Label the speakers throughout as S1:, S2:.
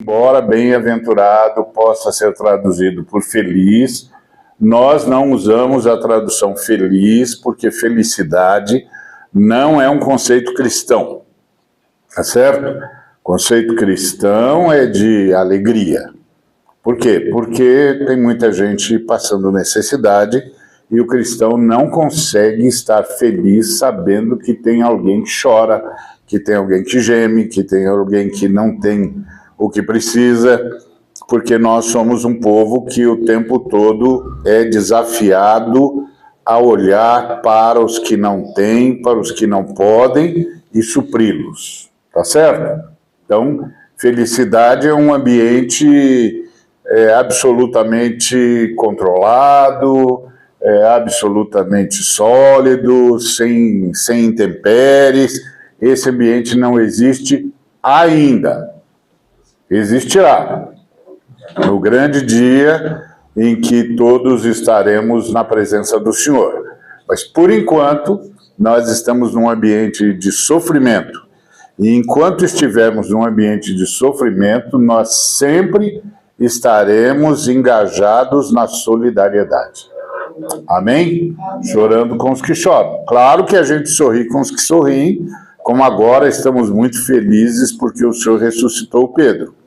S1: Embora bem-aventurado possa ser traduzido por feliz, nós não usamos a tradução feliz porque felicidade não é um conceito cristão, tá certo? Conceito cristão é de alegria. Por quê? Porque tem muita gente passando necessidade e o cristão não consegue estar feliz sabendo que tem alguém que chora, que tem alguém que geme, que tem alguém que não tem o que precisa, porque nós somos um povo que o tempo todo é desafiado a olhar para os que não têm, para os que não podem e supri-los, tá certo? Então, felicidade é um ambiente absolutamente controlado, absolutamente sólido, sem intempéries. Esse ambiente não existe ainda. Existirá no grande dia em que todos estaremos na presença do Senhor. Mas, por enquanto, nós estamos num ambiente de sofrimento. E enquanto estivermos num ambiente de sofrimento, nós sempre estaremos engajados na solidariedade. Amém? Chorando com os que choram. Claro que a gente sorri com os que sorriem, como agora estamos muito felizes porque o Senhor ressuscitou Pedro.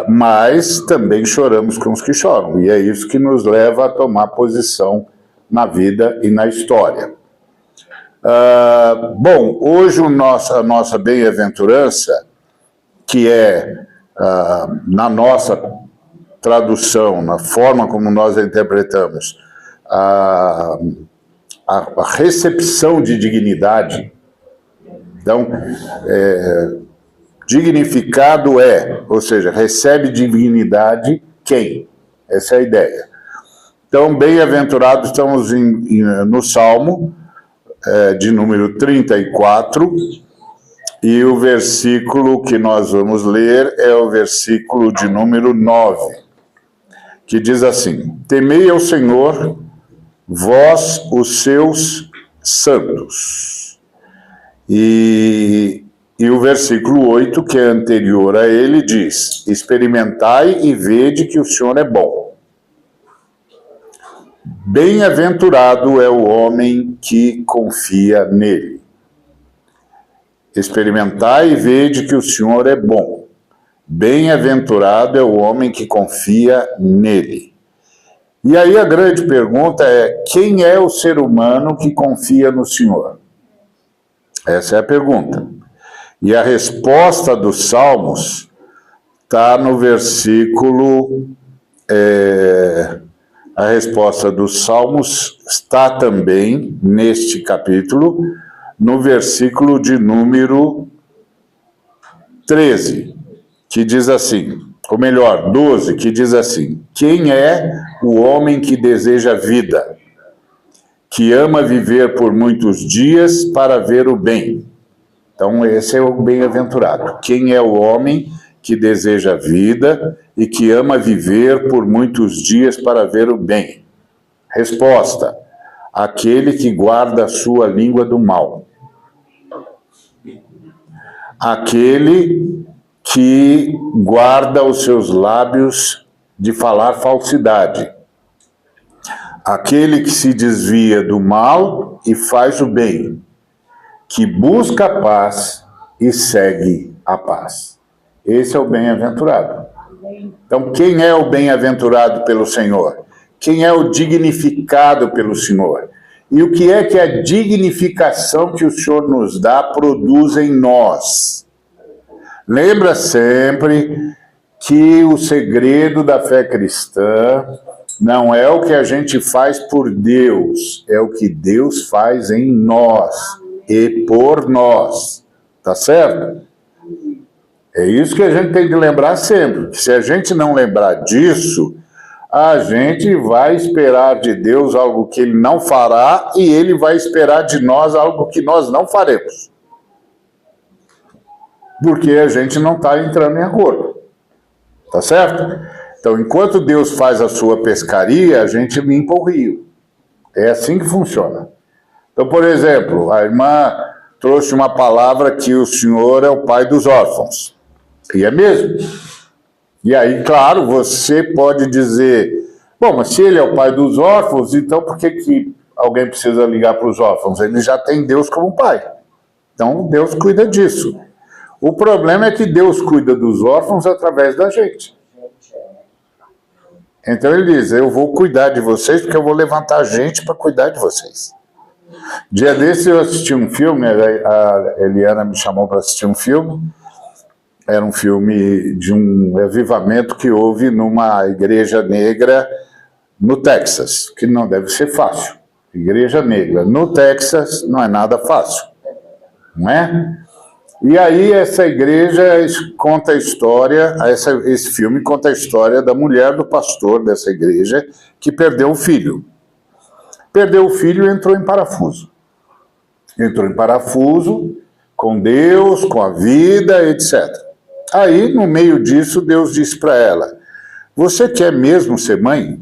S1: Mas também choramos com os que choram. E é isso que nos leva a tomar posição na vida e na história. Bom, hoje a nossa bem-aventurança, que é na nossa tradução, na forma como nós a interpretamos, a recepção de dignidade. Então, dignificado ou seja, recebe dignidade quem? Essa é a ideia. Então, bem-aventurados, estamos no Salmo de número 34, e o versículo que nós vamos ler é o versículo de número 9, que diz assim: temei ao Senhor, vós os seus santos. E o versículo 8, que é anterior a ele, diz: experimentai e vede que o Senhor é bom. Bem-aventurado é o homem que confia nele. Experimentai e vede que o Senhor é bom. Bem-aventurado é o homem que confia nele. E aí a grande pergunta é: quem é o ser humano que confia no Senhor? Essa é a pergunta. E a resposta dos Salmos está no versículo... a resposta dos Salmos está também, neste capítulo, no versículo de número 13, que diz assim, ou melhor, 12, que diz assim: quem é o homem que deseja vida, que ama viver por muitos dias para ver o bem? Então, esse é o bem-aventurado. Quem é o homem que deseja vida e que ama viver por muitos dias para ver o bem? Resposta: aquele que guarda a sua língua do mal. Aquele que guarda os seus lábios de falar falsidade. Aquele que se desvia do mal e faz o bem, que busca a paz e segue a paz. Esse é o bem-aventurado. Então, quem é o bem-aventurado pelo Senhor? Quem é o dignificado pelo Senhor? E o que é que a dignificação que o Senhor nos dá produz em nós? Lembra sempre que o segredo da fé cristã não é o que a gente faz por Deus, é o que Deus faz em nós e por nós. Tá certo? É isso que a gente tem que lembrar sempre. Se a gente não lembrar disso, a gente vai esperar de Deus algo que Ele não fará e Ele vai esperar de nós algo que nós não faremos. Porque a gente não está entrando em acordo. Tá certo? Então, enquanto Deus faz a sua pescaria, a gente limpa o rio. É assim que funciona. Então, por exemplo, a irmã trouxe uma palavra que o Senhor é o pai dos órfãos. E é mesmo. E aí, claro, você pode dizer, bom, mas se ele é o pai dos órfãos, então por que alguém precisa ligar para os órfãos? Ele já tem Deus como pai. Então, Deus cuida disso. O problema é que Deus cuida dos órfãos através da gente. Então ele diz, eu vou cuidar de vocês porque eu vou levantar gente para cuidar de vocês. Dia desse eu assisti um filme, a Eliana me chamou para assistir um filme. Era um filme de um avivamento que houve numa igreja negra no Texas, que não deve ser fácil. Igreja negra no Texas não é nada fácil, não é? E aí essa igreja conta a história, esse filme conta a história da mulher do pastor dessa igreja que perdeu o filho. Perdeu o filho e entrou em parafuso. Entrou em parafuso com Deus, com a vida, etc. Aí, no meio disso, Deus disse para ela, você quer mesmo ser mãe?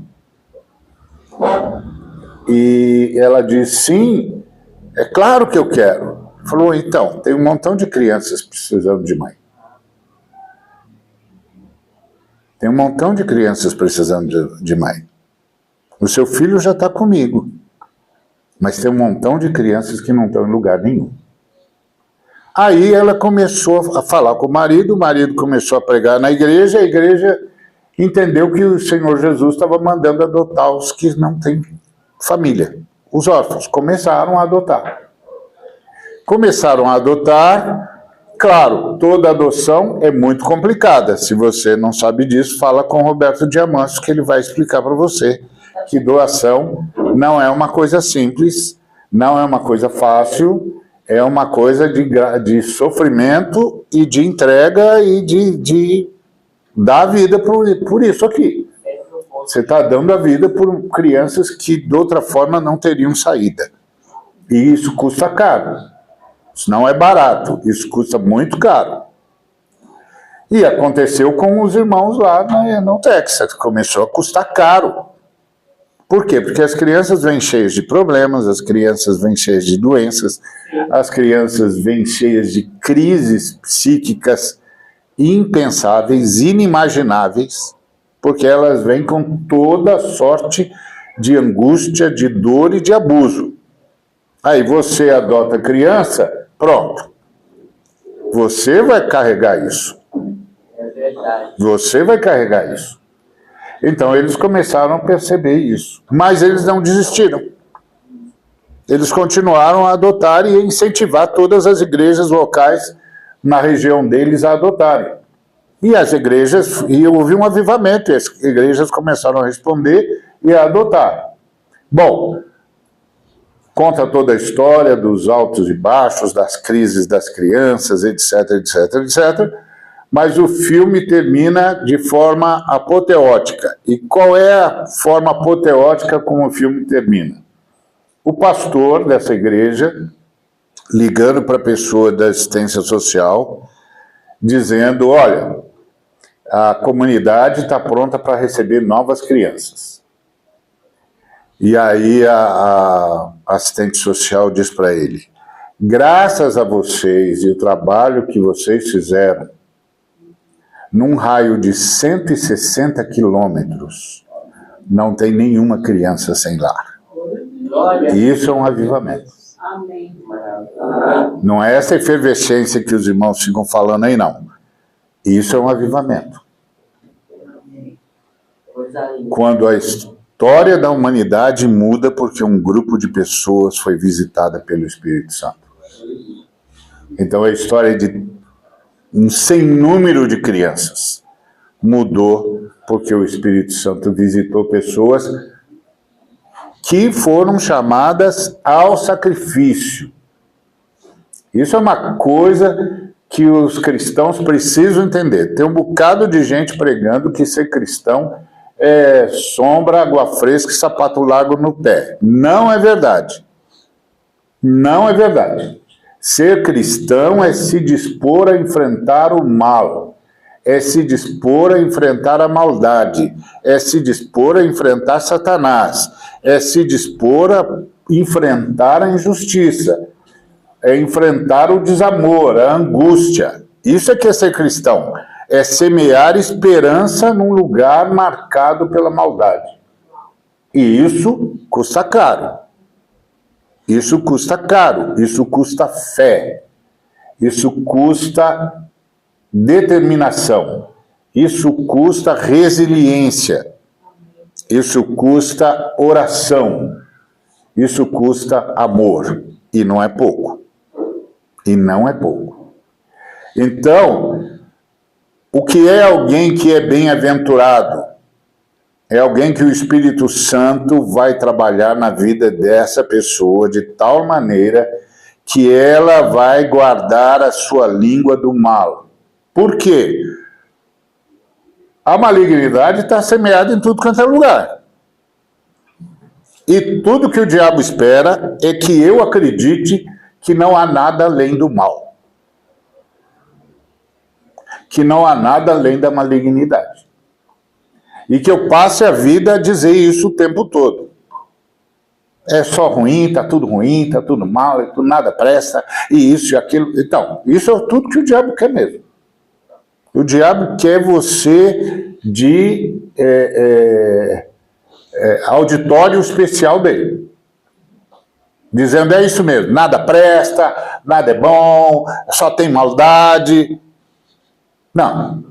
S1: E ela disse, sim, é claro que eu quero. Falou, então, tem um montão de crianças precisando de mãe. Tem um montão de crianças precisando de mãe. O seu filho já está comigo. Mas tem um montão de crianças que não estão em lugar nenhum. Aí ela começou a falar com o marido começou a pregar na igreja, a igreja entendeu que o Senhor Jesus estava mandando adotar os que não têm família. Os órfãos começaram a adotar. Claro, toda adoção é muito complicada. Se você não sabe disso, fala com o Roberto Diamantio, que ele vai explicar para você que doação não é uma coisa simples, não é uma coisa fácil, é uma coisa de sofrimento e de entrega e de dar a vida por isso aqui. Você está dando a vida por crianças que de outra forma não teriam saída. E isso custa caro. Isso não é barato, isso custa muito caro. E aconteceu com os irmãos lá no Texas, começou a custar caro. Por quê? Porque as crianças vêm cheias de problemas, as crianças vêm cheias de doenças, as crianças vêm cheias de crises psíquicas impensáveis, inimagináveis, porque elas vêm com toda sorte de angústia, de dor e de abuso. Aí você adota a criança, pronto. Você vai carregar isso.
S2: É verdade.
S1: Você vai carregar isso. Então eles começaram a perceber isso. Mas eles não desistiram. Eles continuaram a adotar e a incentivar todas as igrejas locais na região deles a adotarem. E as igrejas, e houve um avivamento, e as igrejas começaram a responder e a adotar. Bom, conta toda a história dos altos e baixos, das crises das crianças, etc, etc, etc. Mas o filme termina de forma apoteótica. E qual é a forma apoteótica como o filme termina? O pastor dessa igreja ligando para a pessoa da assistência social, dizendo, olha, a comunidade está pronta para receber novas crianças. E aí a assistente social diz para ele, graças a vocês e o trabalho que vocês fizeram, num raio de 160 quilômetros, não tem nenhuma criança sem lar. E isso é um avivamento.
S2: Amém.
S1: Não é essa efervescência que os irmãos ficam falando aí, não. Isso é um avivamento. Quando a história da humanidade muda porque um grupo de pessoas foi visitada pelo Espírito Santo. Então a história de um sem número de crianças mudou porque o Espírito Santo visitou pessoas que foram chamadas ao sacrifício. Isso é uma coisa que os cristãos precisam entender. Tem um bocado de gente pregando que ser cristão é sombra, água fresca e sapato largo no pé. Não é verdade. Não é verdade. Ser cristão é se dispor a enfrentar o mal, é se dispor a enfrentar a maldade, é se dispor a enfrentar Satanás, é se dispor a enfrentar a injustiça, é enfrentar o desamor, a angústia. Isso é que é ser cristão. é semear esperança num lugar marcado pela maldade. E isso custa caro. Isso custa caro, isso custa fé, isso custa determinação, isso custa resiliência, isso custa oração, isso custa amor, e não é pouco. E não é pouco. Então, o que é alguém que é bem-aventurado? É alguém que o Espírito Santo vai trabalhar na vida dessa pessoa de tal maneira que ela vai guardar a sua língua do mal. Por quê? A malignidade está semeada em tudo quanto é lugar. E tudo que o diabo espera é que eu acredite que não há nada além do mal. Que não há nada além da malignidade. E que eu passe a vida a dizer isso o tempo todo. É só ruim, tá tudo mal, nada presta, e isso e aquilo. Então, isso é tudo que o diabo quer mesmo. O diabo quer você de auditório especial dele. Dizendo, é isso mesmo, nada presta, nada é bom, só tem maldade. Não.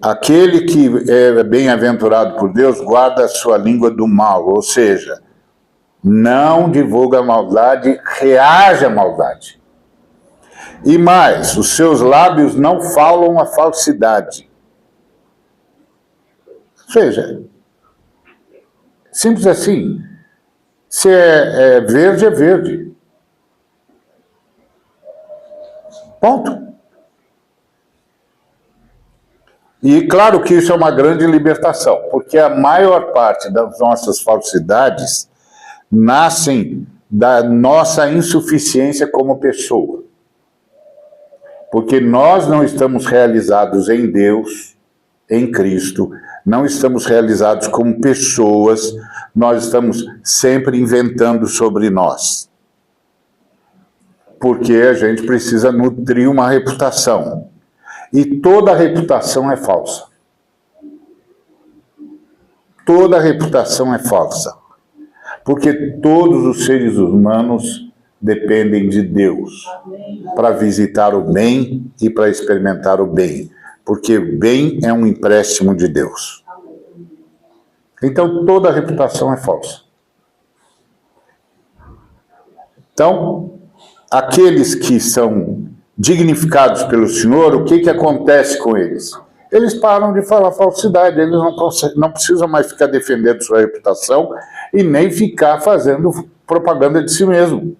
S1: Aquele que é bem-aventurado por Deus guarda a sua língua do mal, ou seja, não divulga a maldade, reage à maldade. E mais, os seus lábios não falam a falsidade. Ou seja, simples assim, se é verde, é verde. Ponto. E claro que isso é uma grande libertação, porque a maior parte das nossas falsidades nascem da nossa insuficiência como pessoa. Porque nós não estamos realizados em Deus, em Cristo, não estamos realizados como pessoas, nós estamos sempre inventando sobre nós. Porque a gente precisa nutrir uma reputação. E toda reputação é falsa. Toda reputação é falsa. Porque todos os seres humanos dependem de Deus para visitar o bem e para experimentar o bem. Porque bem é um empréstimo de Deus. Então, toda reputação é falsa. Então, aqueles que são dignificados pelo Senhor, o que acontece com eles? Eles param de falar falsidade, eles não precisam mais ficar defendendo sua reputação e nem ficar fazendo propaganda de si mesmo.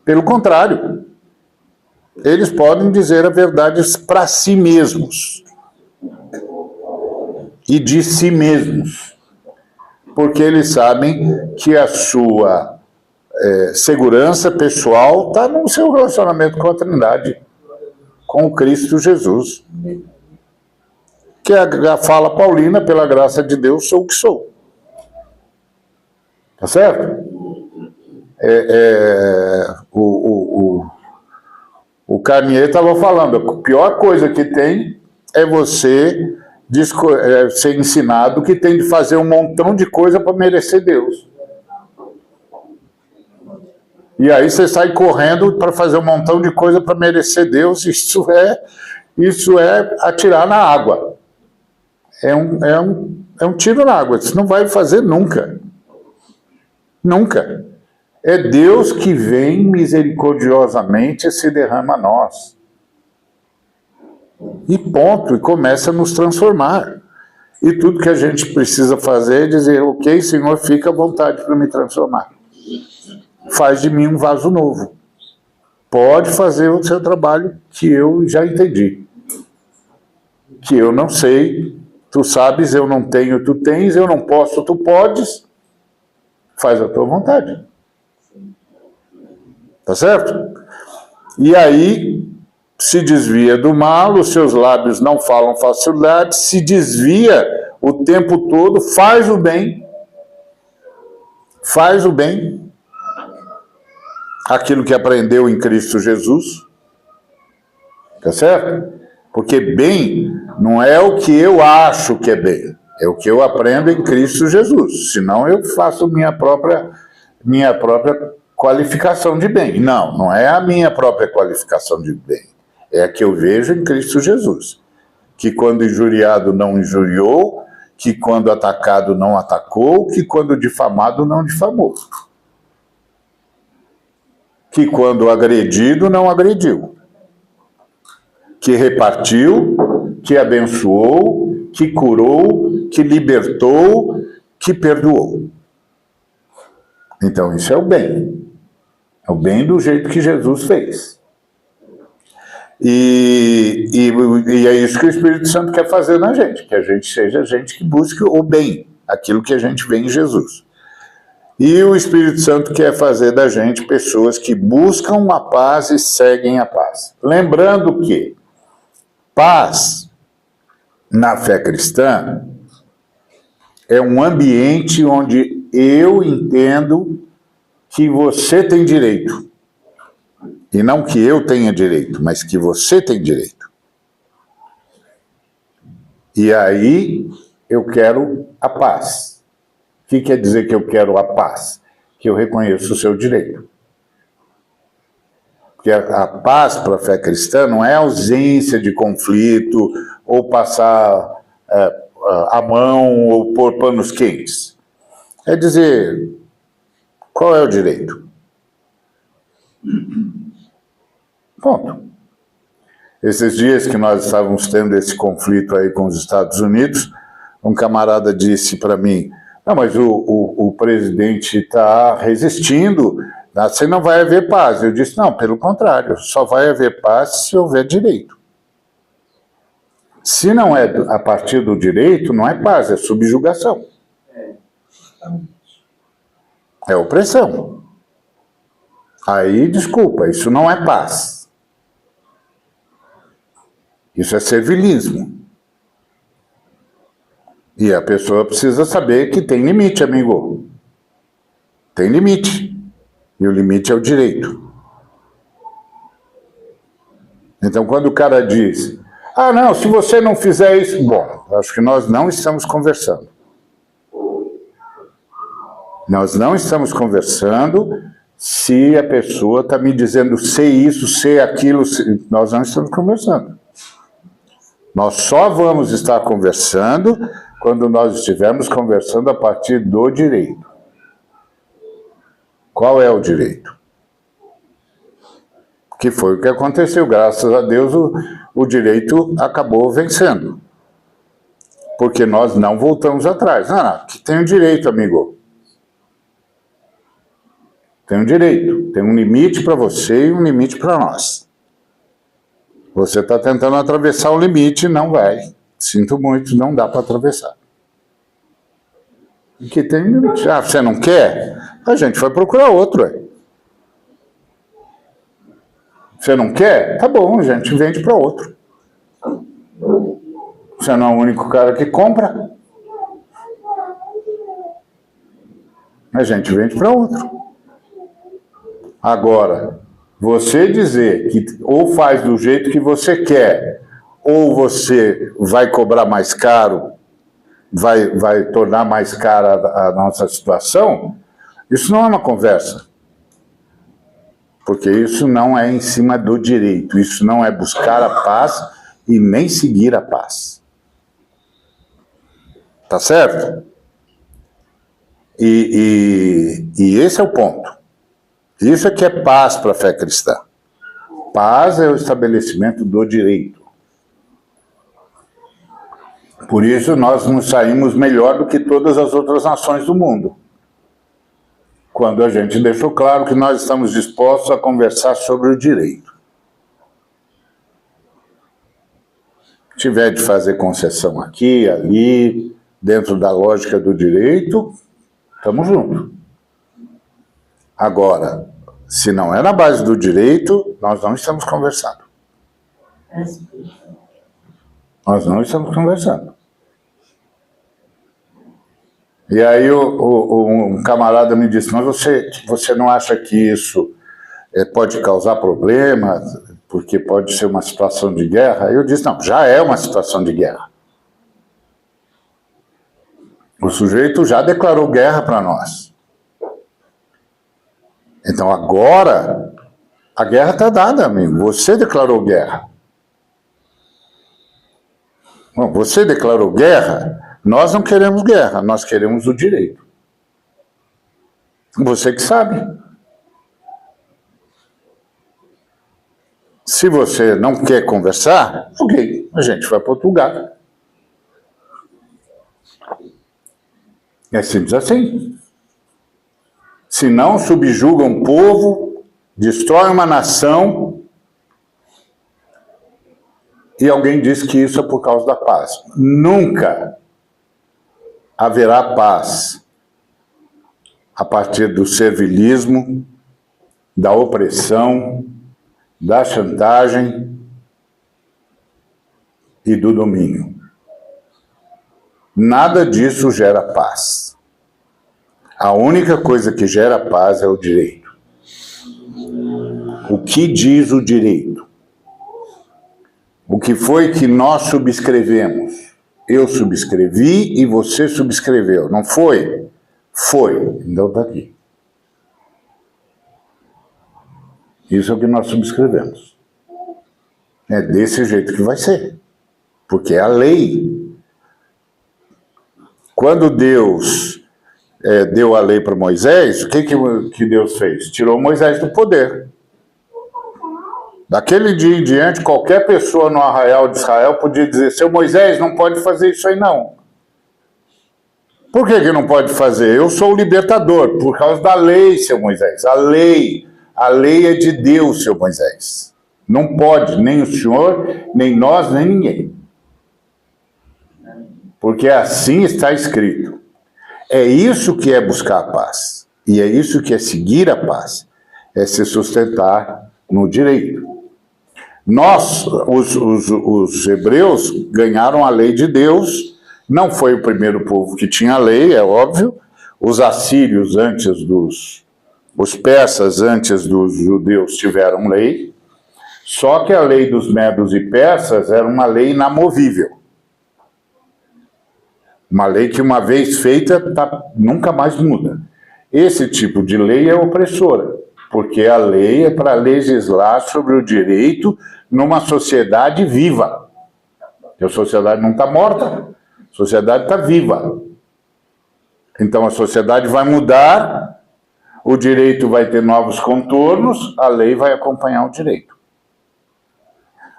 S1: Pelo contrário, eles podem dizer a verdade para si mesmos e de si mesmos, porque eles sabem que a sua segurança pessoal está no seu relacionamento com a Trindade, com o Cristo Jesus. Que é a fala paulina, pela graça de Deus, sou o que sou. Tá certo? O Carnier estava falando, a pior coisa que tem é você ser ensinado que tem de fazer um montão de coisa para merecer Deus. E aí você sai correndo para fazer um montão de coisa para merecer Deus. Isso é atirar na água. É um tiro na água. Isso não vai fazer nunca. Nunca. É Deus que vem misericordiosamente e se derrama a nós. E ponto. E começa a nos transformar. E tudo que a gente precisa fazer é dizer, ok, Senhor, fica à vontade para me transformar. Faz de mim um vaso novo. Pode fazer o seu trabalho que eu já entendi. Que eu não sei, tu sabes, eu não tenho, tu tens, eu não posso, tu podes. Faz a tua vontade. Tá certo? E aí, se desvia do mal, os seus lábios não falam falsidade, se desvia o tempo todo, faz o bem. Faz o bem. Aquilo que aprendeu em Cristo Jesus, tá certo? Porque bem não é o que eu acho que é bem, é o que eu aprendo em Cristo Jesus. Senão eu faço minha própria qualificação de bem. Não, não é a minha própria qualificação de bem. É a que eu vejo em Cristo Jesus. Que quando injuriado não injuriou, que quando atacado não atacou, que quando difamado não difamou. Que quando agredido não agrediu. Que repartiu, que abençoou, que curou, que libertou, que perdoou. Então isso é o bem. É o bem do jeito que Jesus fez. E é isso que o Espírito Santo quer fazer na gente, que a gente seja gente que busque o bem, aquilo que a gente vê em Jesus. E o Espírito Santo quer fazer da gente pessoas que buscam a paz e seguem a paz. Lembrando que paz, na fé cristã, é um ambiente onde eu entendo que você tem direito. E não que eu tenha direito, mas que você tem direito. E aí eu quero a paz. O que quer dizer que eu quero a paz? Que eu reconheço o seu direito. Porque a paz para a fé cristã não é ausência de conflito, ou passar a mão, ou pôr panos quentes. É dizer, qual é o direito? Ponto. Esses dias que nós estávamos tendo esse conflito aí com os Estados Unidos, um camarada disse para mim, não, mas o presidente está resistindo, assim não vai haver paz. Eu disse, não, pelo contrário, só vai haver paz se houver direito. Se não é a partir do direito, não é paz, é subjugação. É opressão. Aí, desculpa, isso não é paz. Isso é servilismo. E a pessoa precisa saber que tem limite, amigo. Tem limite. E o limite é o direito. Então, quando o cara diz, ah, não, se você não fizer isso... Bom, acho que nós não estamos conversando. Nós não estamos conversando se a pessoa está me dizendo sei isso, sei aquilo. Nós não estamos conversando. Nós só vamos estar conversando quando nós estivermos conversando a partir do direito. Qual é o direito? Que foi o que aconteceu. Graças a Deus o direito acabou vencendo. Porque nós não voltamos atrás. Não, que tem um direito, amigo. Tem um direito. Tem um limite para você e um limite para nós. Você está tentando atravessar o limite, não vai. Sinto muito, não dá para atravessar. Porque tem limite. Ah, você não quer? A gente vai procurar outro. Aí. Você não quer? Tá bom, a gente vende para outro. Você não é o único cara que compra. A gente vende para outro. Agora, você dizer que ou faz do jeito que você quer, ou você vai cobrar mais caro, vai tornar mais cara a nossa situação, isso não é uma conversa. Porque isso não é em cima do direito, isso não é buscar a paz e nem seguir a paz. Tá certo? E esse é o ponto. Isso é que é paz para a fé cristã. Paz é o estabelecimento do direito. Por isso nós nos saímos melhor do que todas as outras nações do mundo. Quando a gente deixou claro que nós estamos dispostos a conversar sobre o direito. Se tiver de fazer concessão aqui, ali, dentro da lógica do direito, estamos juntos. Agora, se não é na base do direito, nós não estamos conversando. Nós não estamos conversando. E aí um camarada me disse, mas você não acha que isso pode causar problemas? porque pode ser uma situação de guerra. Eu disse, não, já é uma situação de guerra. O sujeito já declarou guerra para nós. Então agora, a guerra está dada, amigo. Você declarou guerra. Bom, você declarou guerra, nós não queremos guerra, nós queremos o direito. Você que sabe. Se você não quer conversar, ok, a gente vai para outro lugar. É simples assim. Se não subjuga um povo, destrói uma nação, e alguém diz que isso é por causa da paz. Nunca haverá paz a partir do servilismo, da opressão, da chantagem e do domínio. Nada disso gera paz. A única coisa que gera paz é o direito. O que diz o direito? O que foi que nós subscrevemos? Eu subscrevi e você subscreveu. Não foi? Foi. Então está aqui. Isso é o que nós subscrevemos. É desse jeito que vai ser. Porque é a lei. Quando Deus deu a lei para Moisés, o que Deus fez? Tirou Moisés do poder. Daquele dia em diante, qualquer pessoa no arraial de Israel podia dizer, seu Moisés, não pode fazer isso aí não. Por que não pode fazer? Eu sou o libertador, por causa da lei, seu Moisés. A lei é de Deus, seu Moisés. Não pode, nem o senhor, nem nós, nem ninguém. Porque assim está escrito. É isso que é buscar a paz. E é isso que é seguir a paz. É se sustentar no direito. Nós, os hebreus, ganharam a lei de Deus. Não foi o primeiro povo que tinha lei, é óbvio. Os assírios antes os persas antes dos judeus tiveram lei. Só que a lei dos medos e persas era uma lei inamovível. Uma lei que uma vez feita nunca mais muda. Esse tipo de lei é opressora, porque a lei é para legislar sobre o direito numa sociedade viva. A sociedade não está morta, a sociedade está viva. Então a sociedade vai mudar, o direito vai ter novos contornos, a lei vai acompanhar o direito.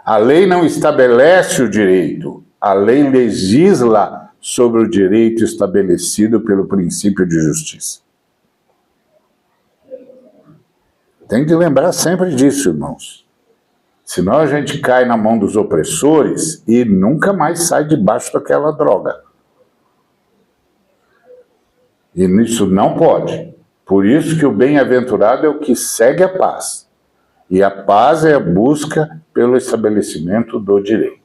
S1: A lei não estabelece o direito, a lei legisla sobre o direito estabelecido pelo princípio de justiça. Tem que lembrar sempre disso, irmãos. Senão a gente cai na mão dos opressores e nunca mais sai debaixo daquela droga. E isso não pode. Por isso que o bem-aventurado é o que segue a paz. E a paz é a busca pelo estabelecimento do direito.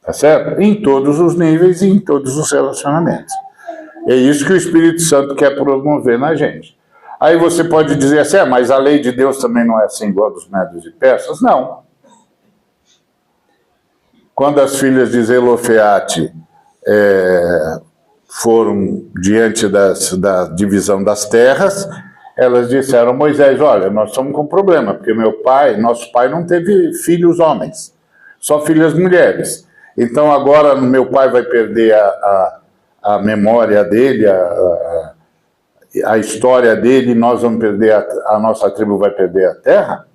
S1: Tá certo? Em todos os níveis e em todos os relacionamentos. É isso que o Espírito Santo quer promover na gente. Aí você pode dizer assim, mas a lei de Deus também não é assim igual a dos medos e persas? Não. Quando as filhas de Zelofeate foram diante da divisão das terras, elas disseram, Moisés, olha, nós estamos com um problema, porque nosso pai não teve filhos homens, só filhas mulheres. Então agora meu pai vai perder a memória dele, a história dele, nós vamos perder, a nossa tribo vai perder a terra?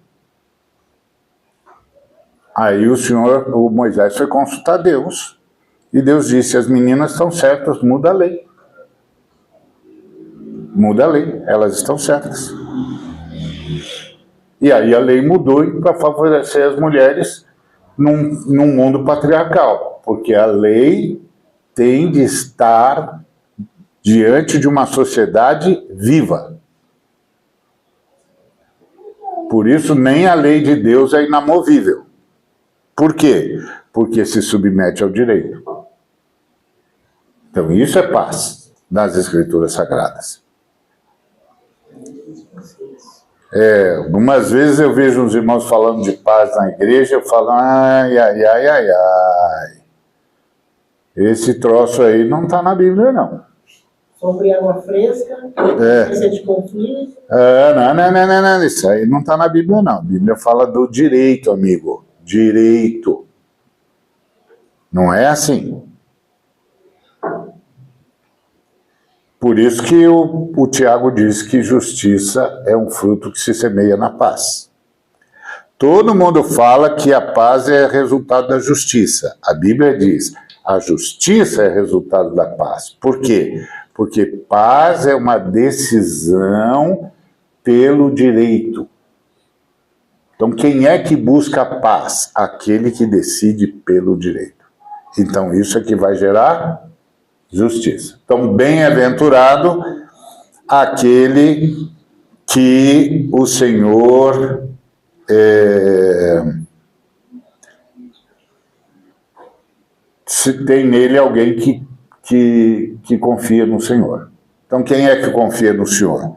S1: Aí o Moisés foi consultar Deus, e Deus disse, as meninas estão certas, muda a lei. Muda a lei, elas estão certas. E aí a lei mudou para favorecer as mulheres num mundo patriarcal, porque a lei tem de estar diante de uma sociedade viva. Por isso, nem a lei de Deus é inamovível. Por quê? Porque se submete ao direito. Então, isso é paz nas Escrituras Sagradas. Algumas vezes eu vejo uns irmãos falando de paz na igreja, eu falo, ai, ai, ai, ai, ai. Esse troço aí não está na Bíblia, não.
S3: Sobre água fresca, ausência de conflito.
S1: Não, isso aí não está na Bíblia, não. A Bíblia fala do direito, amigo. Direito. Não é assim. Por isso que o Tiago diz que justiça é um fruto que se semeia na paz. Todo mundo fala que a paz é resultado da justiça. A Bíblia diz, a justiça é resultado da paz. Por quê? Porque paz é uma decisão pelo direito. Então, quem é que busca a paz? Aquele que decide pelo direito. Então, isso é que vai gerar justiça. Então, bem-aventurado aquele que o Senhor se tem nele alguém que confia no Senhor. Então, quem é que confia no Senhor?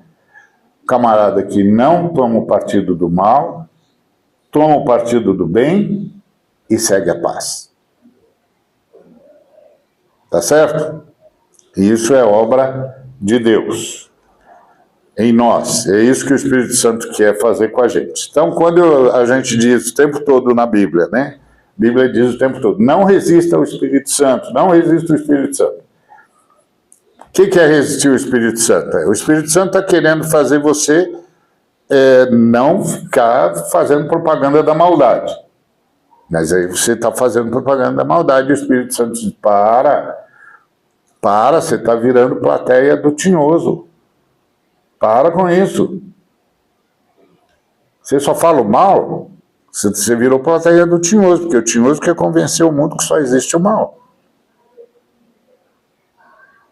S1: O camarada que não toma o partido do mal, toma o partido do bem e segue a paz. Tá certo? Isso é obra de Deus em nós. É isso que o Espírito Santo quer fazer com a gente. Então, quando a gente diz o tempo todo na Bíblia, né? A Bíblia diz o tempo todo, não resista ao Espírito Santo, não resista ao Espírito Santo. O que é resistir ao Espírito Santo? O Espírito Santo está querendo fazer você não ficar fazendo propaganda da maldade. Mas aí você está fazendo propaganda da maldade, e o Espírito Santo diz, para, você está virando plateia do tinhoso. Para com isso. Você só fala o mal, você virou plateia do tinhoso, porque o tinhoso quer convencer o mundo que só existe o mal.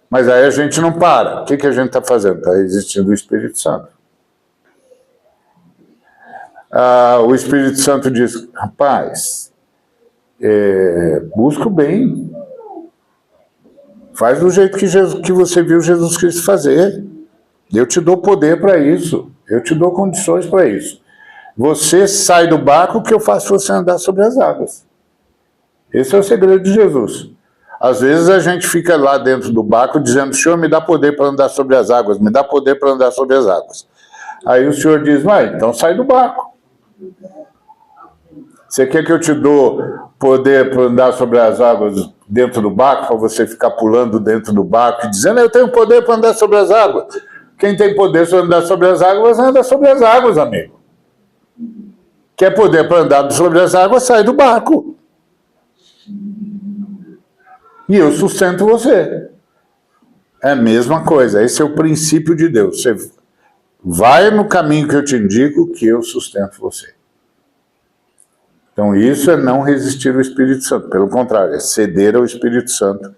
S1: Mas aí a gente não para. O que a gente está fazendo? Está resistindo o Espírito Santo. O Espírito Santo diz, rapaz, busca o bem. Faz do jeito que você viu Jesus Cristo fazer. Eu te dou poder para isso. Eu te dou condições para isso. Você sai do barco, que eu faço você andar sobre as águas. Esse é o segredo de Jesus. Às vezes a gente fica lá dentro do barco dizendo, Senhor, me dá poder para andar sobre as águas, me dá poder para andar sobre as águas. Aí o Senhor diz, então sai do barco. Você quer que eu te dou poder para andar sobre as águas dentro do barco, para você ficar pulando dentro do barco e dizendo, eu tenho poder para andar sobre as águas. Quem tem poder para andar sobre as águas, anda sobre as águas, amigo. Quer poder para andar sobre as águas, sai do barco. E eu sustento você. É a mesma coisa, esse é o princípio de Deus. Você vai no caminho que eu te indico, que eu sustento você. Então isso é não resistir ao Espírito Santo. Pelo contrário, é ceder ao Espírito Santo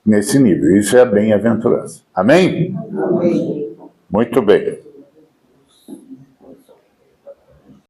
S1: nesse nível. Isso é a bem-aventurança. Amém?
S3: Amém.
S1: Muito bem.